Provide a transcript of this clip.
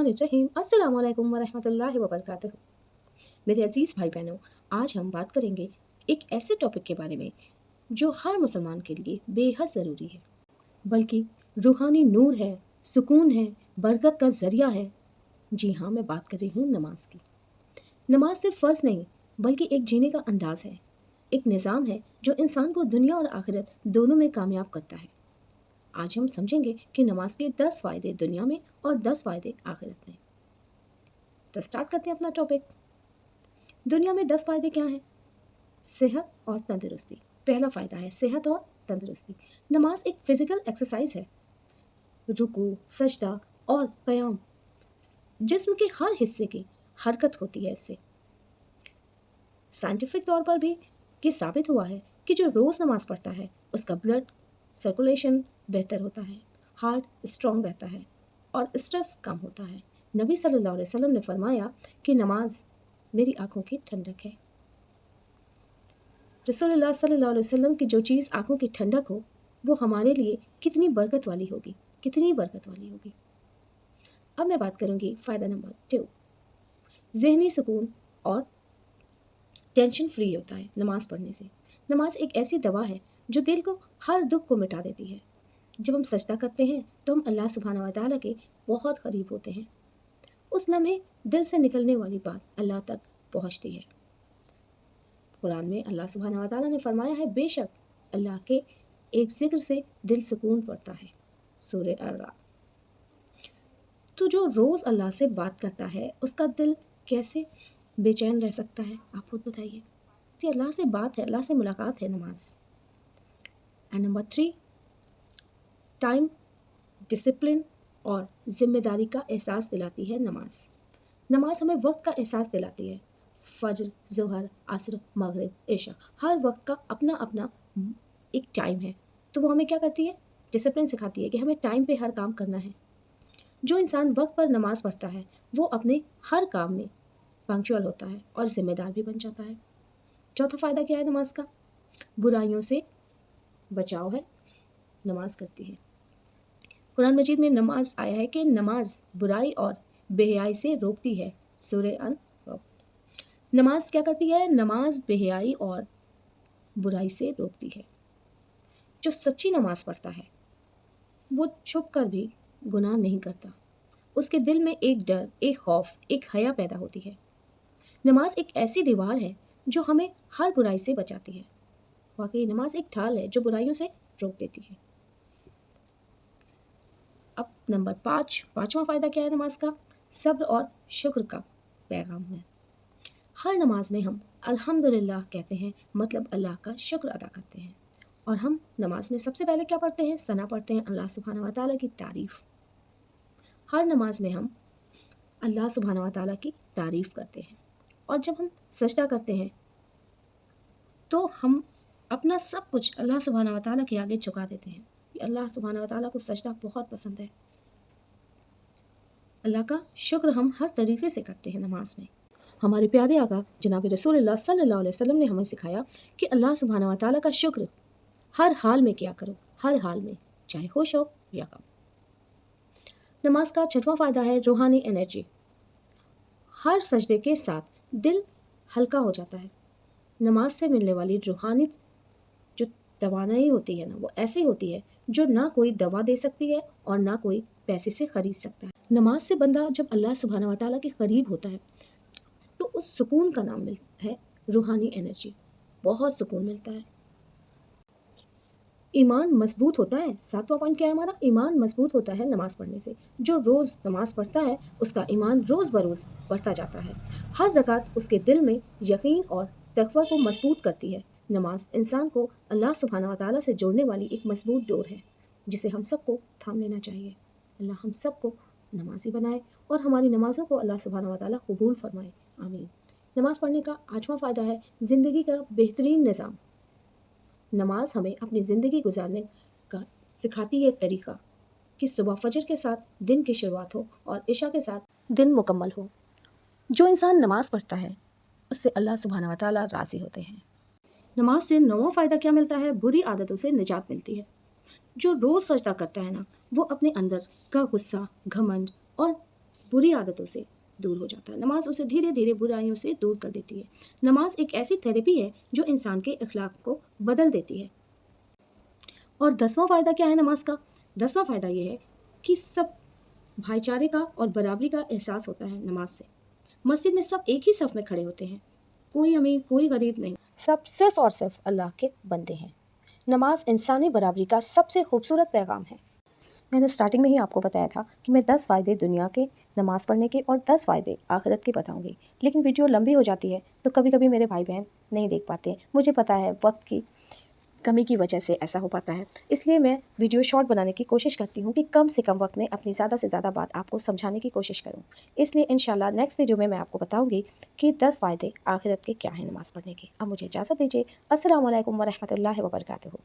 बिस्मिल्लाहिर्रहमानिर्रहीम। अस्सलाम वालेकुम वरहमतुल्लाहि वबरकातुहू। मेरे अजीज़ भाई बहनों, आज हम बात करेंगे एक ऐसे टॉपिक के बारे में जो हर मुसलमान के लिए बेहद ज़रूरी है, बल्कि रूहानी नूर है, सुकून है, बरकत का ज़रिया है। जी हाँ, मैं बात कर रही हूँ नमाज की। नमाज सिर्फ फ़र्ज़ नहीं बल्कि एक जीने का अंदाज़ है, एक निज़ाम है जो इंसान को दुनिया और आखिरत दोनों में कामयाब करता है। आज हम समझेंगे कि नमाज के 10 फ़ायदे दुनिया में और 10 फ़ायदे आखिरत में। तो स्टार्ट करते हैं अपना टॉपिक। दुनिया में 10 फ़ायदे क्या हैं? सेहत और तंदुरुस्ती। पहला फ़ायदा है सेहत और तंदुरुस्ती। नमाज एक फ़िज़िकल एक्सरसाइज है। रुकू, सजदा और क़याम, जिस्म के हर हिस्से की हरकत होती है इससे। साइंटिफिक तौर पर भी ये साबित हुआ है कि जो रोज़ नमाज पढ़ता है उसका ब्लड सर्कुलेशन बेहतर होता है, हार्ट स्ट्रॉन्ग रहता है और स्ट्रेस कम होता है। नबी सल्लल्लाहु अलैहि वसल्लम ने फरमाया कि नमाज मेरी आँखों की ठंडक है। रसूलुल्लाह सल्लल्लाहु अलैहि वसल्लम की जो चीज़ आँखों की ठंडक हो वो हमारे लिए कितनी बरकत वाली होगी, कितनी बरकत वाली होगी। अब मैं बात करूँगी फ़ायदा नंबर 2, ज़हनी सुकून और टेंशन फ्री होता है नमाज़ पढ़ने से। नमाज एक ऐसी दवा है जो दिल को हर दुख को मिटा देती है। जब हम सजदा करते हैं तो हम अल्लाह सुब्हानहू व तआला के बहुत करीब होते हैं। उस लम्हे दिल से निकलने वाली बात अल्लाह तक पहुंचती है। कुरान में अल्लाह सुब्हानहू व तआला ने फरमाया है, बेशक अल्लाह के एक जिक्र से दिल सुकून पड़ता है। सूरह अर-राद। तो जो रोज़ अल्लाह से बात करता है उसका दिल कैसे बेचैन रह सकता है, आप खुद बताइए। तो अल्लाह से बात है, अल्लाह से मुलाकात है नमाज। एंड नंबर 3, टाइम, डिसिप्लिन और ज़िम्मेदारी का एहसास दिलाती है नमाज। नमाज हमें वक्त का एहसास दिलाती है। फज्र, ज़ोहर, असर, मगरिब, इशा, हर वक्त का अपना अपना एक टाइम है। तो वो हमें क्या करती है? डिसिप्लिन सिखाती है कि हमें टाइम पे हर काम करना है। जो इंसान वक्त पर नमाज पढ़ता है वो अपने हर काम में पंक्चुअल होता है और ज़िम्मेदार भी बन जाता है। चौथा फ़ायदा क्या है नमाज का? बुराइयों से बचाव है, नमाज करती है। कुरान मजीद में नमाज आया है कि नमाज बुराई और बेहयाई से रोकती है। सूरह अन-कबूर। नमाज क्या करती है? नमाज बेहयाई और बुराई से रोकती है। जो सच्ची नमाज पढ़ता है वो छुप कर भी गुनाह नहीं करता। उसके दिल में एक डर, एक खौफ, एक हया पैदा होती है। नमाज एक ऐसी दीवार है जो हमें हर बुराई से बचाती है। वाकई नमाज एक ढाल है जो बुराइयों से रोक देती है। अब नंबर 5, पाँचवा फ़ायदा क्या है नमाज का? सब्र और शुक्र का पैगाम है। हर नमाज में हम अल्हम्दुलिल्लाह कहते हैं, मतलब अल्लाह का शुक्र अदा करते हैं। और हम नमाज में सबसे पहले क्या पढ़ते हैं? सना पढ़ते हैं, अल्लाह सुब्हानहू व तआला की तारीफ़। हर नमाज में हम अल्लाह सुब्हानहू व तआला की तारीफ़ करते हैं। और जब हम सजदा करते हैं तो हम अपना सब कुछ अल्लाह सुब्हानहू व तआला के आगे झुका देते हैं। अल्लाह सुब्हानहू व तआला को सजदा बहुत पसंद है। अल्लाह का शुक्र हम हर तरीके से करते हैं नमाज में। हमारे प्यारे आका जनाब रसूलुल्लाह सल्लल्लाहु अलैहि वसल्लम ने हमें सिखाया कि अल्लाह सुब्हानहू व तआला का शुक्र हर हाल में किया करो, हर हाल में, चाहे खुश हो या गम। नमाज का 6वां फ़ायदा है रूहानी एनर्जी। हर सजदे के साथ दिल हल्का हो जाता है। नमाज से मिलने वाली रूहानी जो तवानाई होती है ना, वो ऐसी होती है जो ना कोई दवा दे सकती है और ना कोई पैसे से ख़रीद सकता है। नमाज से बंदा जब अल्लाह सुब्हानहू व तआला के करीब होता है तो उस सुकून का नाम मिलता है रूहानी एनर्जी। बहुत सुकून मिलता है। ईमान मजबूत होता है। 7वां पॉइंट क्या है हमारा? ईमान मजबूत होता है नमाज़ पढ़ने से। जो रोज़ नमाज़ पढ़ता है उसका ईमान रोज़ बरोज़ बढ़ता जाता है। हर रकात उसके दिल में यकीन और तक़वा को मजबूत करती है। नमाज इंसान को अल्लाह सुब्हानहू व तआला से जोड़ने वाली एक मजबूत डोर है जिसे हम सबको थाम लेना चाहिए। अल्लाह हम सबको नमाजी बनाए और हमारी नमाज़ों को अल्लाह सुब्हानहू व तआला कबूल फरमाए, आमीन। नमाज़ पढ़ने का 8वां फ़ायदा है ज़िंदगी का बेहतरीन निज़ाम। नमाज हमें अपनी ज़िंदगी गुजारने का सिखाती है तरीक़ा कि सुबह फजर के साथ दिन की शुरुआत हो और इशा के साथ दिन मुकम्मल हो। जो इंसान नमाज़ पढ़ता है उससे अल्लाह सुब्हानहू व तआला राज़ी होते हैं। नमाज से 9वां फ़ायदा क्या मिलता है? बुरी आदतों से निजात मिलती है। जो रोज़ सजदा करता है ना, वो अपने अंदर का गुस्सा, घमंड और बुरी आदतों से दूर हो जाता है। नमाज उसे धीरे धीरे बुराइयों से दूर कर देती है। नमाज एक ऐसी थेरेपी है जो इंसान के अखलाक को बदल देती है। और 10वां फ़ायदा क्या है नमाज का? 10वां फ़ायदा ये है कि सब भाईचारे का और बराबरी का एहसास होता है नमाज से। मस्जिद में सब एक ही सफ़ में खड़े होते हैं, कोई अमीर कोई गरीब नहीं, सब सिर्फ़ और सिर्फ अल्लाह के बंदे हैं। नमाज इंसानी बराबरी का सबसे खूबसूरत पैगाम है। मैंने स्टार्टिंग में ही आपको बताया था कि मैं 10 फ़ायदे दुनिया के नमाज़ पढ़ने के और 10 फ़ायदे आखिरत के बताऊंगी, लेकिन वीडियो लंबी हो जाती है तो कभी कभी मेरे भाई बहन नहीं देख पाते। मुझे पता है वक्त की कमी की वजह से ऐसा हो पाता है, इसलिए मैं वीडियो शॉर्ट बनाने की कोशिश करती हूँ कि कम से कम वक्त में अपनी ज़्यादा से ज़्यादा बात आपको समझाने की कोशिश करूँ। इसलिए इंशाल्लाह नेक्स्ट वीडियो में मैं आपको बताऊँगी कि 10 फ़ायदे आखिरत के क्या हैं नमाज़ पढ़ने के। अब मुझे इजाज़त दीजिए। अस्सलामु अलैकुम वरहमतुल्लाहि वबरकातुहू।